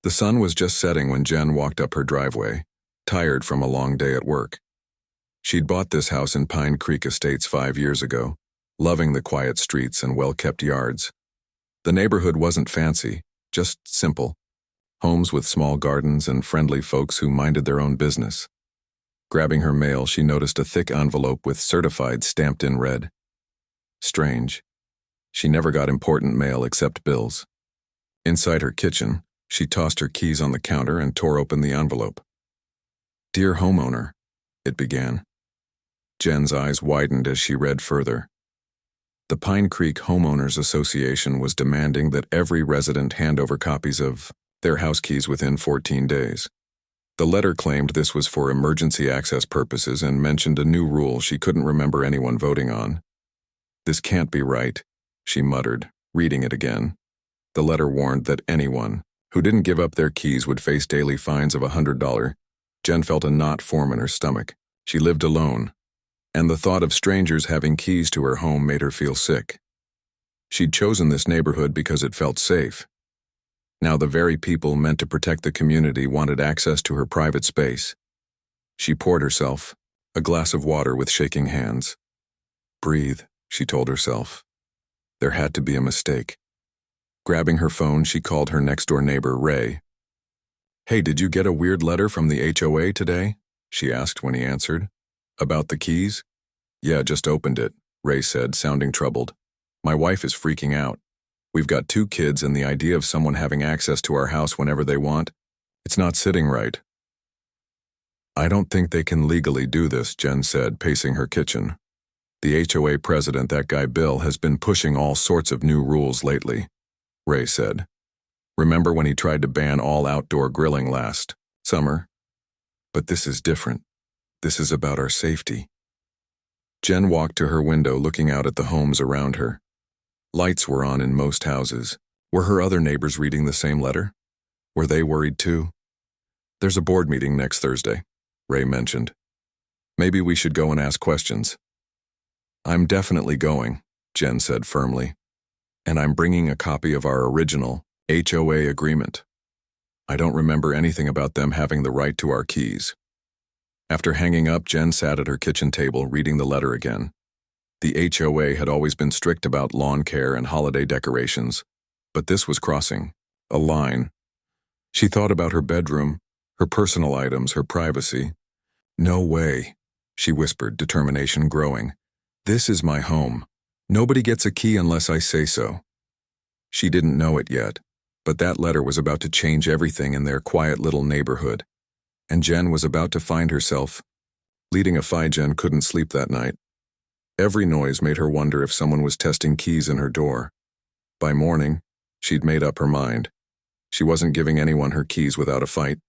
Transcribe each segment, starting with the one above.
The sun was just setting when Jen walked up her driveway, tired from a long day at work. She'd bought this house in Pine Creek Estates 5 years ago, loving the quiet streets and well-kept yards. The neighborhood wasn't fancy, just simple. Homes with small gardens and friendly folks who minded their own business. Grabbing her mail, she noticed a thick envelope with certified stamped in red. Strange. She never got important mail except bills. Inside her kitchen, she tossed her keys on the counter and tore open the envelope. "Dear homeowner," it began. Jen's eyes widened as she read further. The Pine Creek Homeowners Association was demanding that every resident hand over copies of their house keys within 14 days. The letter claimed this was for emergency access purposes and mentioned a new rule she couldn't remember anyone voting on. "This can't be right," she muttered, reading it again. The letter warned that anyone who didn't give up their keys would face daily fines of $100. Jen felt a knot form in her stomach. She lived alone, and the thought of strangers having keys to her home made her feel sick. She'd chosen this neighborhood because it felt safe. Now the very people meant to protect the community wanted access to her private space. She poured herself a glass of water with shaking hands. "Breathe," she told herself. There had to be a mistake. Grabbing her phone, she called her next-door neighbor, Ray. "Hey, did you get a weird letter from the HOA today?" she asked when he answered. "About the keys?" "Yeah, just opened it," Ray said, sounding troubled. "My wife is freaking out. We've got 2 kids, and the idea of someone having access to our house whenever they want, it's not sitting right." "I don't think they can legally do this," Jen said, pacing her kitchen. "The HOA president, that guy Bill, has been pushing all sorts of new rules lately," Ray said. "Remember when he tried to ban all outdoor grilling last summer? But this is different. This is about our safety." Jen walked to her window, looking out at the homes around her. Lights were on in most houses. Were her other neighbors reading the same letter? Were they worried too? "There's a board meeting next Thursday," Ray mentioned. "Maybe we should go and ask questions." "I'm definitely going," Jen said firmly. "And I'm bringing a copy of our original HOA agreement. I don't remember anything about them having the right to our keys." After hanging up, Jen sat at her kitchen table reading the letter again. The HOA had always been strict about lawn care and holiday decorations, but this was crossing a line. She thought about her bedroom, her personal items, her privacy. "No way," she whispered, determination growing. "This is my home. Nobody gets a key unless I say so." She didn't know it yet, but that letter was about to change everything in their quiet little neighborhood, and Jen was about to find herself leading a fight. Jen couldn't sleep that night. Every noise made her wonder if someone was testing keys in her door. By morning, she'd made up her mind. She wasn't giving anyone her keys without a fight.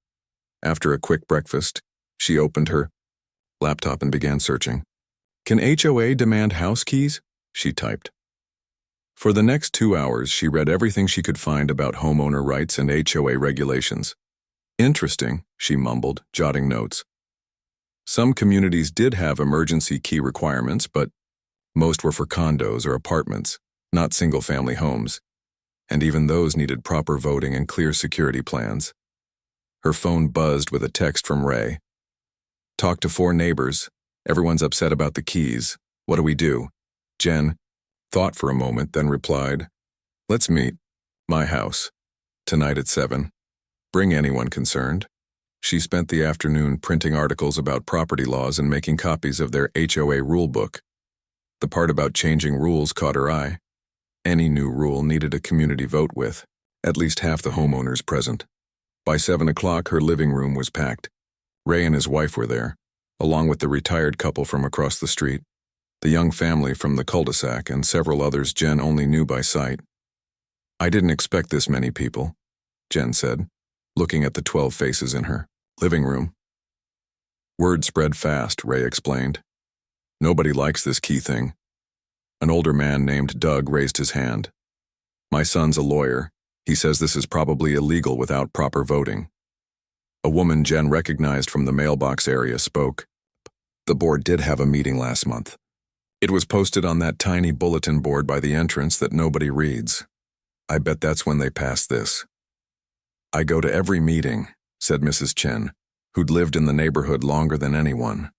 After a quick breakfast, she opened her laptop and began searching. "Can HOA demand house keys?" she typed. For the next 2 hours, she read everything she could find about homeowner rights and HOA regulations. "Interesting," she mumbled, jotting notes. Some communities did have emergency key requirements, but most were for condos or apartments, not single-family homes. And even those needed proper voting and clear security plans. Her phone buzzed with a text from Ray. "Talked to 4 neighbors. Everyone's upset about the keys. What do we do?" Jen thought for a moment, then replied, "Let's meet. My house. Tonight at 7. Bring anyone concerned." She spent the afternoon printing articles about property laws and making copies of their HOA rulebook. The part about changing rules caught her eye. Any new rule needed a community vote with at least half the homeowners present. By 7 o'clock, her living room was packed. Ray and his wife were there, along with the retired couple from across the street, the young family from the cul-de-sac, and several others Jen only knew by sight. "I didn't expect this many people," Jen said, looking at the 12 faces in her living room. "Word spread fast," Ray explained. "Nobody likes this key thing." An older man named Doug raised his hand. "My son's a lawyer. He says this is probably illegal without proper voting." A woman Jen recognized from the mailbox area spoke. "The board did have a meeting last month. It was posted on that tiny bulletin board by the entrance that nobody reads. I bet that's when they passed this." I go to every meeting, said Mrs. Chen, who'd lived in the neighborhood longer than anyone.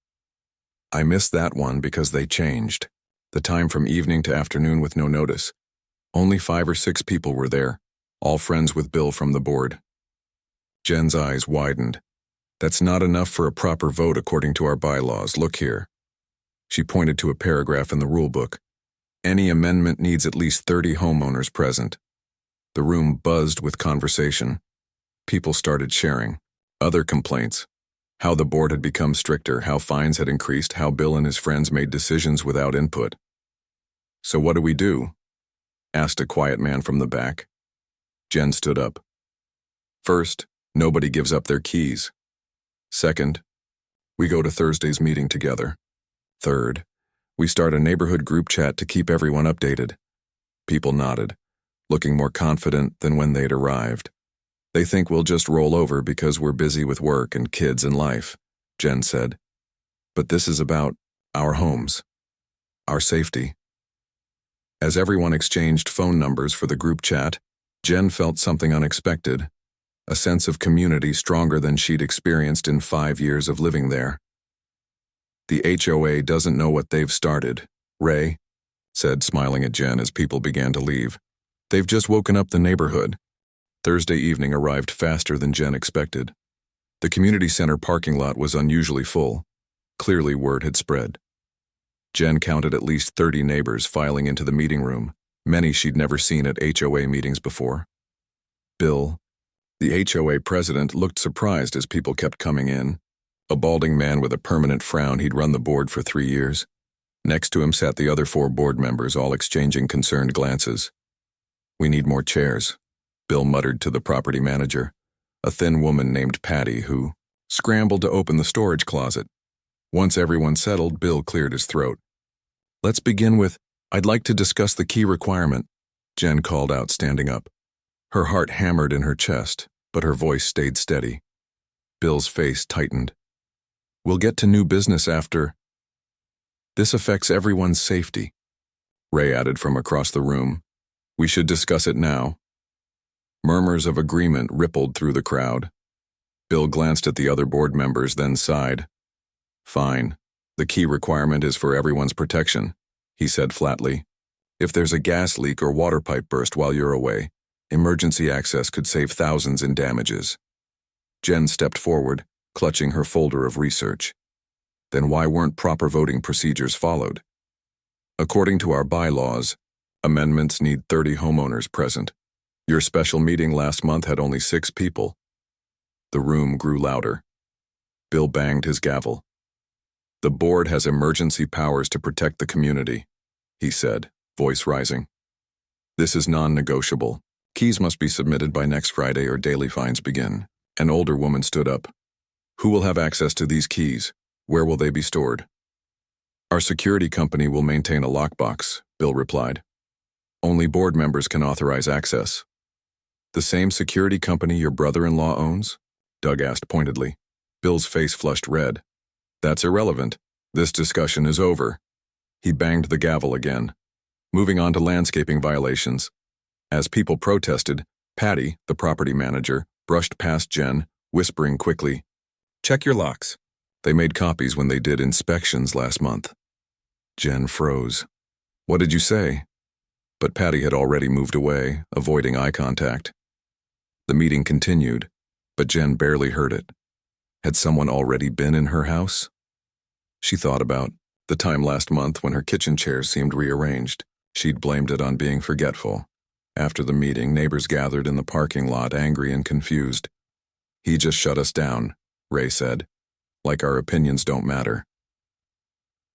I missed that one because they changed. The time from evening to afternoon with no notice. Only 5 or 6 people were there, all friends with Bill from the board. Jen's eyes widened. That's not enough for a proper vote according to our bylaws. Look here. She pointed to a paragraph in the rule book. Any amendment needs at least 30 homeowners present. The room buzzed with conversation. People started sharing. Other complaints. How the board had become stricter, how fines had increased, how Bill and his friends made decisions without input. So what do we do? Asked a quiet man from the back. Jen stood up. First, nobody gives up their keys. Second, we go to Thursday's meeting together. Third, we start a neighborhood group chat to keep everyone updated. People nodded, looking more confident than when they'd arrived. They think we'll just roll over because we're busy with work and kids and life, Jen said. But this is about our homes, our safety. As everyone exchanged phone numbers for the group chat, Jen felt something unexpected, a sense of community stronger than she'd experienced in 5 years of living there. The HOA doesn't know what they've started, Ray said, smiling at Jen as people began to leave. They've just woken up the neighborhood. Thursday evening arrived faster than Jen expected. The community center parking lot was unusually full. Clearly word had spread. Jen counted at least 30 neighbors filing into the meeting room, many she'd never seen at HOA meetings before. Bill, the HOA president, looked surprised as people kept coming in. A balding man with a permanent frown. He'd run the board for 3 years. Next to him sat the other 4 board members, all exchanging concerned glances. We need more chairs, Bill muttered to the property manager, a thin woman named Patty who scrambled to open the storage closet. Once everyone settled, Bill cleared his throat. Let's begin with, I'd like to discuss the key requirement, Jen called out, standing up. Her heart hammered in her chest, but her voice stayed steady. Bill's face tightened. We'll get to new business after. This affects everyone's safety, Ray added from across the room. We should discuss it now. Murmurs of agreement rippled through the crowd. Bill glanced at the other board members, then sighed. Fine. The key requirement is for everyone's protection, he said flatly. If there's a gas leak or water pipe burst while you're away, emergency access could save thousands in damages. Jen stepped forward, clutching her folder of research. Then why weren't proper voting procedures followed? According to our bylaws, amendments need 30 homeowners present. Your special meeting last month had only 6 people. The room grew louder. Bill banged his gavel. The board has emergency powers to protect the community, he said, voice rising. This is non-negotiable. Keys must be submitted by next Friday or daily fines begin. An older woman stood up. Who will have access to these keys? Where will they be stored? Our security company will maintain a lockbox, Bill replied. Only board members can authorize access. The same security company your brother-in-law owns? Doug asked pointedly. Bill's face flushed red. That's irrelevant. This discussion is over. He banged the gavel again. Moving on to landscaping violations. As people protested, Patty, the property manager, brushed past Jen, whispering quickly, Check your locks. They made copies when they did inspections last month. Jen froze. What did you say? But Patty had already moved away, avoiding eye contact. The meeting continued, but Jen barely heard it. Had someone already been in her house? She thought about the time last month when her kitchen chairs seemed rearranged. She'd blamed it on being forgetful. After the meeting, neighbors gathered in the parking lot, angry and confused. He just shut us down, Ray said, like our opinions don't matter.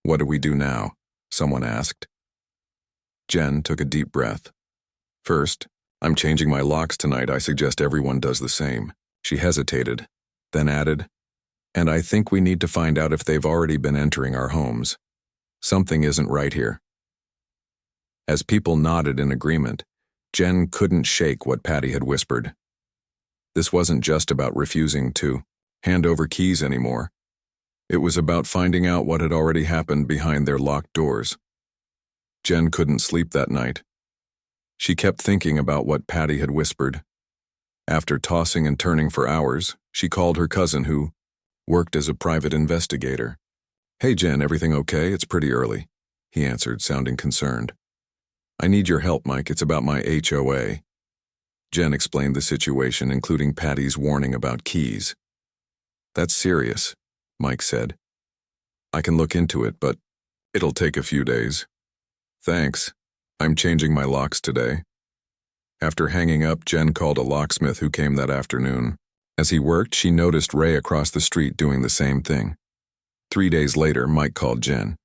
What do we do now? Someone asked. Jen took a deep breath. First, I'm changing my locks tonight. I suggest everyone does the same. She hesitated, then added, and I think we need to find out if they've already been entering our homes. Something isn't right here. As people nodded in agreement, Jen couldn't shake what Patty had whispered. This wasn't just about refusing to hand over keys anymore. It was about finding out what had already happened behind their locked doors. Jen couldn't sleep that night. She kept thinking about what Patty had whispered. After tossing and turning for hours, she called her cousin who worked as a private investigator. "Hey Jen, everything okay? It's pretty early," he answered, sounding concerned. "I need your help, Mike. It's about my HOA." Jen explained the situation, including Patty's warning about keys. "That's serious," Mike said. "I can look into it, but it'll take a few days." "Thanks. I'm changing my locks today." After hanging up, Jen called a locksmith who came that afternoon. As he worked, she noticed Ray across the street doing the same thing. 3 days later, Mike called Jen.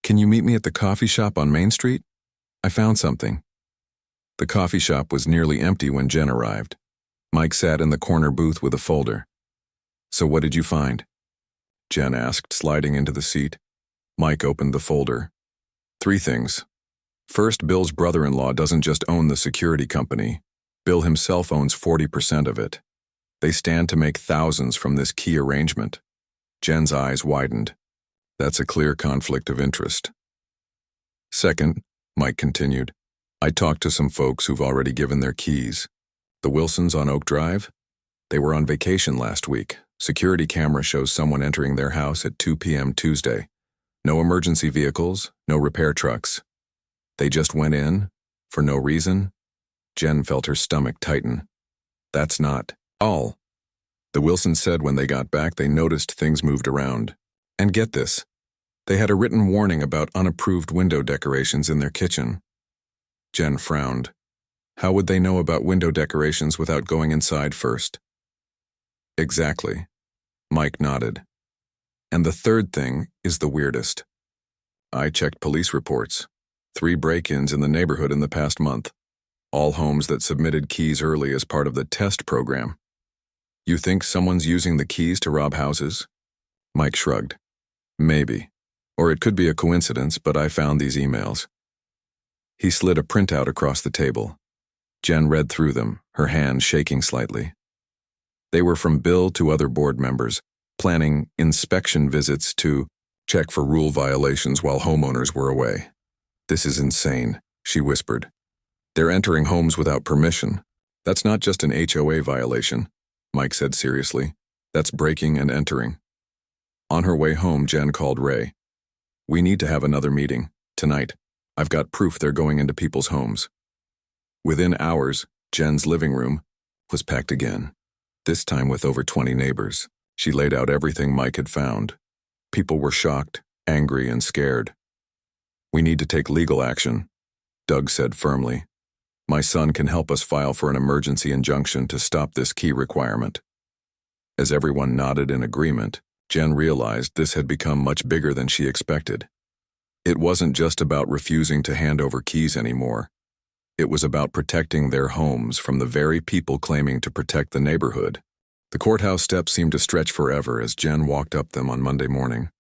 "Can you meet me at the coffee shop on Main Street? I found something." The coffee shop was nearly empty when Jen arrived. Mike sat in the corner booth with a folder. "So what did you find?" Jen asked, sliding into the seat. Mike opened the folder. 3 things. First, Bill's brother-in-law doesn't just own the security company. Bill himself owns 40% of it. They stand to make thousands from this key arrangement. Jen's eyes widened. That's a clear conflict of interest. Second, Mike continued, I talked to some folks who've already given their keys. The Wilsons on Oak Drive? They were on vacation last week. Security camera shows someone entering their house at 2 p.m. Tuesday. No emergency vehicles, no repair trucks. They just went in, for no reason. Jen felt her stomach tighten. That's not all. The Wilsons said when they got back they noticed things moved around. And get this, they had a written warning about unapproved window decorations in their kitchen. Jen frowned. How would they know about window decorations without going inside first? Exactly. Mike nodded. And the third thing is the weirdest. I checked police reports. 3 break-ins in the neighborhood in the past month. All homes that submitted keys early as part of the test program. You think someone's using the keys to rob houses? Mike shrugged. Maybe. Or it could be a coincidence, but I found these emails. He slid a printout across the table. Jen read through them, her hand shaking slightly. They were from Bill to other board members, planning inspection visits to check for rule violations while homeowners were away. This is insane, she whispered. They're entering homes without permission. That's not just an HOA violation, Mike said seriously. That's breaking and entering. On her way home, Jen called Ray. We need to have another meeting, tonight. I've got proof they're going into people's homes. Within hours, Jen's living room was packed again, this time with over 20 neighbors. She laid out everything Mike had found. People were shocked, angry, and scared. We need to take legal action, Doug said firmly. My son can help us file for an emergency injunction to stop this key requirement. As everyone nodded in agreement, Jen realized this had become much bigger than she expected. It wasn't just about refusing to hand over keys anymore. It was about protecting their homes from the very people claiming to protect the neighborhood. The courthouse steps seemed to stretch forever as Jen walked up them on Monday morning.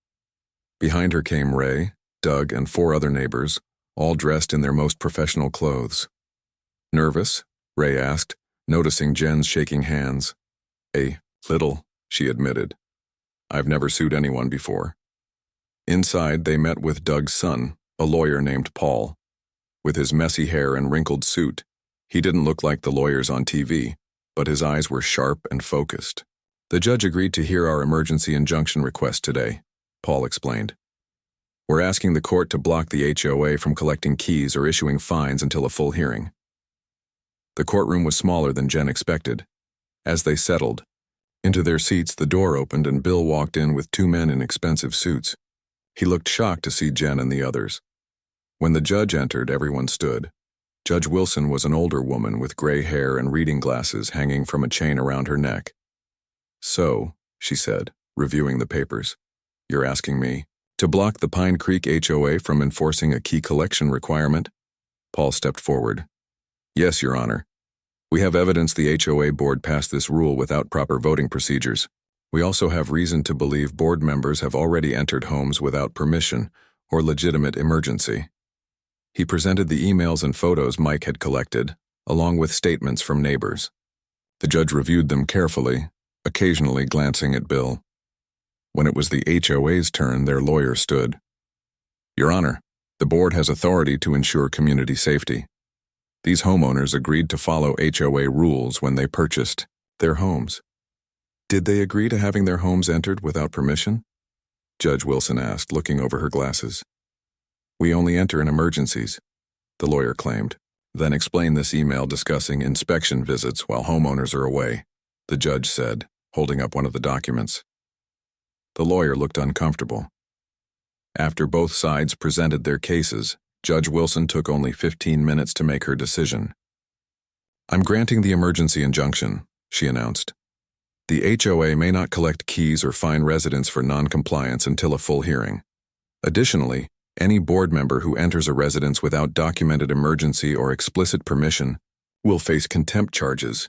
Behind her came Ray, Doug, and 4 other neighbors, all dressed in their most professional clothes. Nervous? Ray asked, noticing Jen's shaking hands. A little, she admitted. I've never sued anyone before. Inside, they met with Doug's son, a lawyer named Paul. With his messy hair and wrinkled suit, he didn't look like the lawyers on TV, but his eyes were sharp and focused. The judge agreed to hear our emergency injunction request today, Paul explained. We're asking the court to block the HOA from collecting keys or issuing fines until a full hearing. The courtroom was smaller than Jen expected. As they settled into their seats, the door opened and Bill walked in with 2 men in expensive suits. He looked shocked to see Jen and the others. When the judge entered, everyone stood. Judge Wilson was an older woman with gray hair and reading glasses hanging from a chain around her neck. So, she said, reviewing the papers, you're asking me to block the Pine Creek HOA from enforcing a key collection requirement? Paul stepped forward. Yes, Your Honor. We have evidence the HOA board passed this rule without proper voting procedures. We also have reason to believe board members have already entered homes without permission or legitimate emergency. He presented the emails and photos Mike had collected, along with statements from neighbors. The judge reviewed them carefully, occasionally glancing at Bill. When it was the HOA's turn, their lawyer stood. Your Honor, the board has authority to ensure community safety. These homeowners agreed to follow HOA rules when they purchased their homes. Did they agree to having their homes entered without permission? Judge Wilson asked, looking over her glasses. We only enter in emergencies, the lawyer claimed, then explained this email discussing inspection visits while homeowners are away, the judge said, holding up one of the documents. The lawyer looked uncomfortable. After both sides presented their cases, Judge Wilson took only 15 minutes to make her decision. I'm granting the emergency injunction, she announced. The HOA may not collect keys or fine residents for non-compliance until a full hearing. Additionally, any board member who enters a residence without documented emergency or explicit permission will face contempt charges.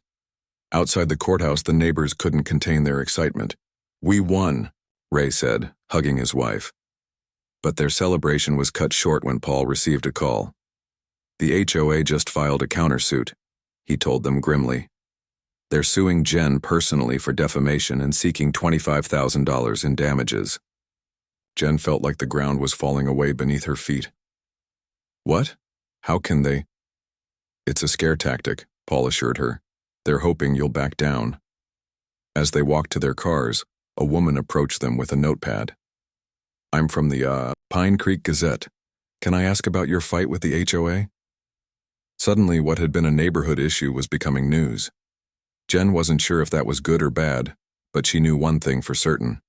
Outside the courthouse, the neighbors couldn't contain their excitement. We won, Ray said, hugging his wife. But their celebration was cut short when Paul received a call. The HOA just filed a countersuit, he told them grimly. They're suing Jen personally for defamation and seeking $25,000 in damages. Jen felt like the ground was falling away beneath her feet. What? How can they? It's a scare tactic, Paul assured her. They're hoping you'll back down. As they walked to their cars, a woman approached them with a notepad. I'm from the, Pine Creek Gazette. Can I ask about your fight with the HOA? Suddenly, what had been a neighborhood issue was becoming news. Jen wasn't sure if that was good or bad, but she knew one thing for certain.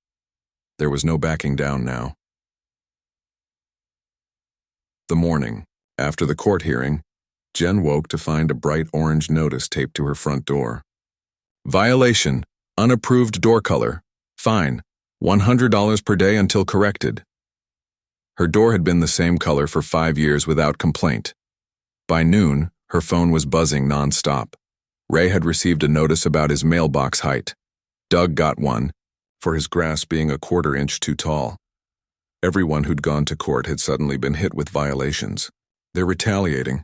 There was no backing down now. The morning, after the court hearing, Jen woke to find a bright orange notice taped to her front door. Violation, unapproved door color, fine, $100 per day until corrected. Her door had been the same color for 5 years without complaint. By noon, her phone was buzzing nonstop. Ray had received a notice about his mailbox height. Doug got one, for his grass being a 1/4 inch too tall. Everyone who'd gone to court had suddenly been hit with violations. They're retaliating,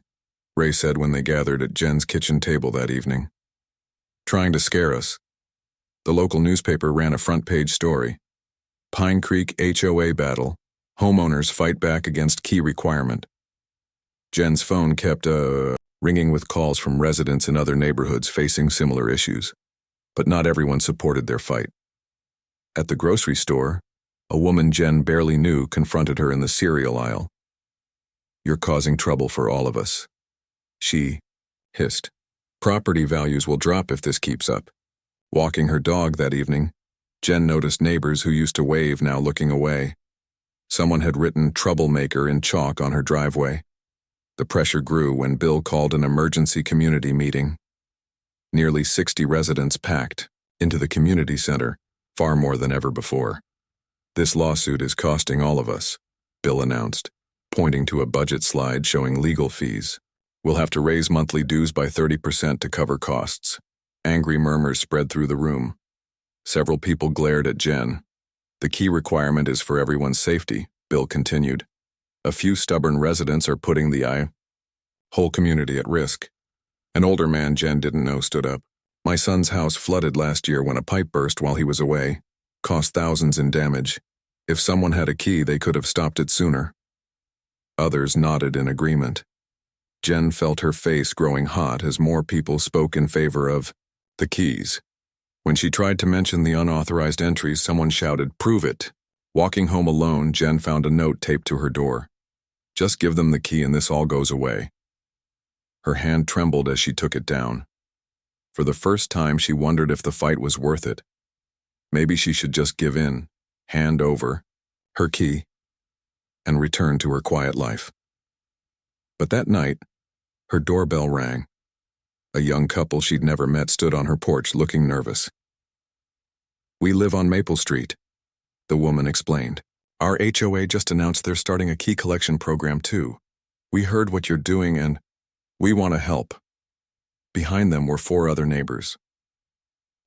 Ray said when they gathered at Jen's kitchen table that evening. Trying to scare us. The local newspaper ran a front-page story. Pine Creek HOA battle. Homeowners fight back against key requirement. Jen's phone kept, ringing with calls from residents in other neighborhoods facing similar issues. But not everyone supported their fight. At the grocery store, a woman Jen barely knew confronted her in the cereal aisle. You're causing trouble for all of us, she hissed. Property values will drop if this keeps up. Walking her dog that evening, Jen noticed neighbors who used to wave now looking away. Someone had written "troublemaker" in chalk on her driveway. The pressure grew when Bill called an emergency community meeting. Nearly 60 residents packed into the community center, far more than ever before. This lawsuit is costing all of us, Bill announced, pointing to a budget slide showing legal fees. We'll have to raise monthly dues by 30% to cover costs. Angry murmurs spread through the room. Several people glared at Jen. The key requirement is for everyone's safety, Bill continued. A few stubborn residents are putting the whole community at risk. An older man Jen didn't know stood up. My son's house flooded last year when a pipe burst while he was away. Cost thousands in damage. If someone had a key, they could have stopped it sooner. Others nodded in agreement. Jen felt her face growing hot as more people spoke in favor of the keys. When she tried to mention the unauthorized entries, someone shouted, "Prove it." Walking home alone, Jen found a note taped to her door. Just give them the key and this all goes away. Her hand trembled as she took it down. For the first time, she wondered if the fight was worth it. Maybe she should just give in, hand over her key, and return to her quiet life. But that night, her doorbell rang. A young couple she'd never met stood on her porch looking nervous. We live on Maple Street, the woman explained. Our HOA just announced they're starting a key collection program too. We heard what you're doing and we want to help. Behind them were 4 other neighbors.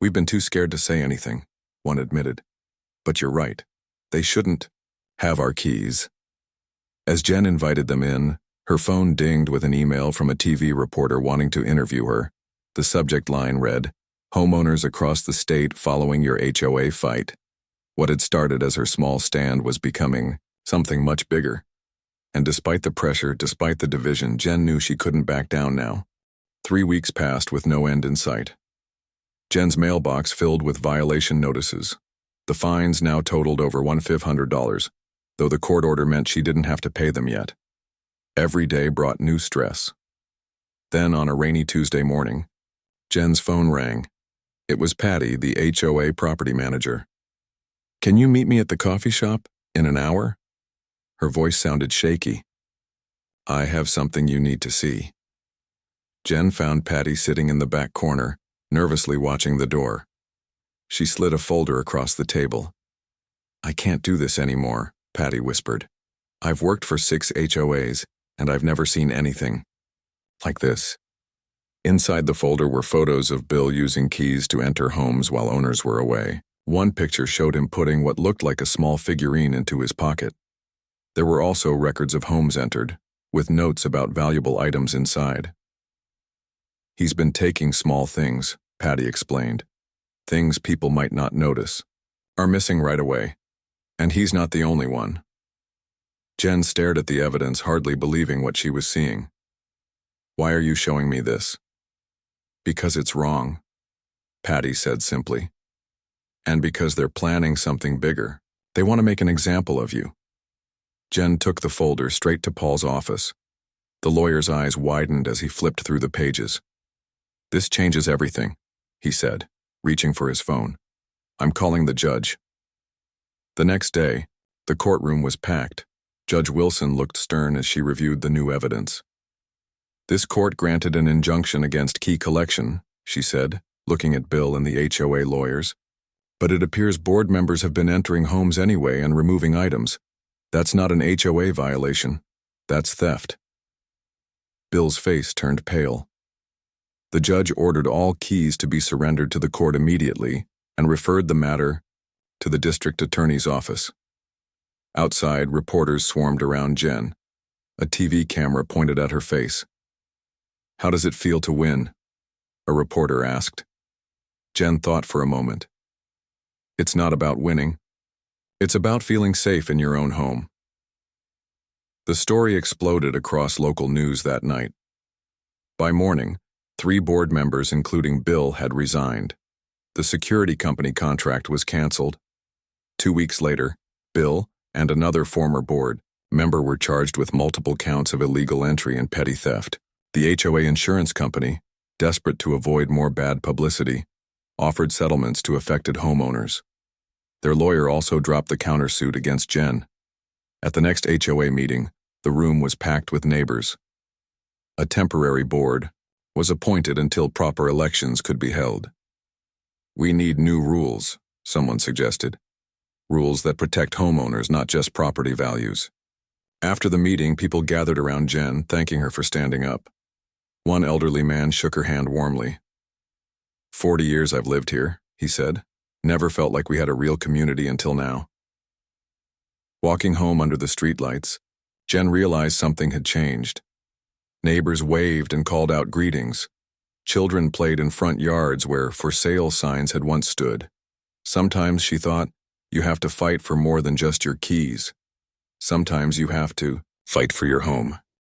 We've been too scared to say anything, one admitted. But you're right. They shouldn't have our keys. As Jen invited them in, her phone dinged with an email from a TV reporter wanting to interview her. The subject line read, "Homeowners across the state following your HOA fight." What had started as her small stand was becoming something much bigger. And despite the pressure, despite the division, Jen knew she couldn't back down now. 3 weeks passed with no end in sight. Jen's mailbox filled with violation notices. The fines now totaled over $1,500, though the court order meant she didn't have to pay them yet. Every day brought new stress. Then, on a rainy Tuesday morning, Jen's phone rang. It was Patty, the HOA property manager. "Can you meet me at the coffee shop in an hour?" Her voice sounded shaky. "I have something you need to see." Jen found Patty sitting in the back corner, nervously watching the door. She slid a folder across the table. "I can't do this anymore," Patty whispered. "I've worked for 6 HOAs, and I've never seen anything like this." Inside the folder were photos of Bill using keys to enter homes while owners were away. One picture showed him putting what looked like a small figurine into his pocket. There were also records of homes entered, with notes about valuable items inside. "He's been taking small things," Patty explained. "Things people might not notice, are missing right away. And he's not the only one." Jen stared at the evidence, hardly believing what she was seeing. "Why are you showing me this?" "Because it's wrong," Patty said simply. "And because they're planning something bigger. They want to make an example of you." Jen took the folder straight to Paul's office. The lawyer's eyes widened as he flipped through the pages. "This changes everything," he said, reaching for his phone. "I'm calling the judge." The next day, the courtroom was packed. Judge Wilson looked stern as she reviewed the new evidence. "This court granted an injunction against key collection," she said, looking at Bill and the HOA lawyers. "But it appears board members have been entering homes anyway and removing items. That's not an HOA violation. That's theft." Bill's face turned pale. The judge ordered all keys to be surrendered to the court immediately and referred the matter to the district attorney's office. Outside, reporters swarmed around Jen. A TV camera pointed at her face. "How does it feel to win?" a reporter asked. Jen thought for a moment. "It's not about winning. It's about feeling safe in your own home." The story exploded across local news that night. By morning, 3 board members, including Bill, had resigned. The security company contract was canceled. 2 weeks later, Bill and another former board member were charged with multiple counts of illegal entry and petty theft. The HOA insurance company, desperate to avoid more bad publicity, offered settlements to affected homeowners. Their lawyer also dropped the countersuit against Jen. At the next HOA meeting, the room was packed with neighbors. A temporary board was appointed until proper elections could be held. "We need new rules," someone suggested. "Rules that protect homeowners, not just property values." After the meeting, people gathered around Jen, thanking her for standing up. One elderly man shook her hand warmly. "40 years I've lived here," he said. "Never felt like we had a real community until now." Walking home under the streetlights, Jen realized something had changed. Neighbors waved and called out greetings. Children played in front yards where "for sale" signs had once stood. Sometimes, she thought, you have to fight for more than just your keys. Sometimes you have to fight for your home.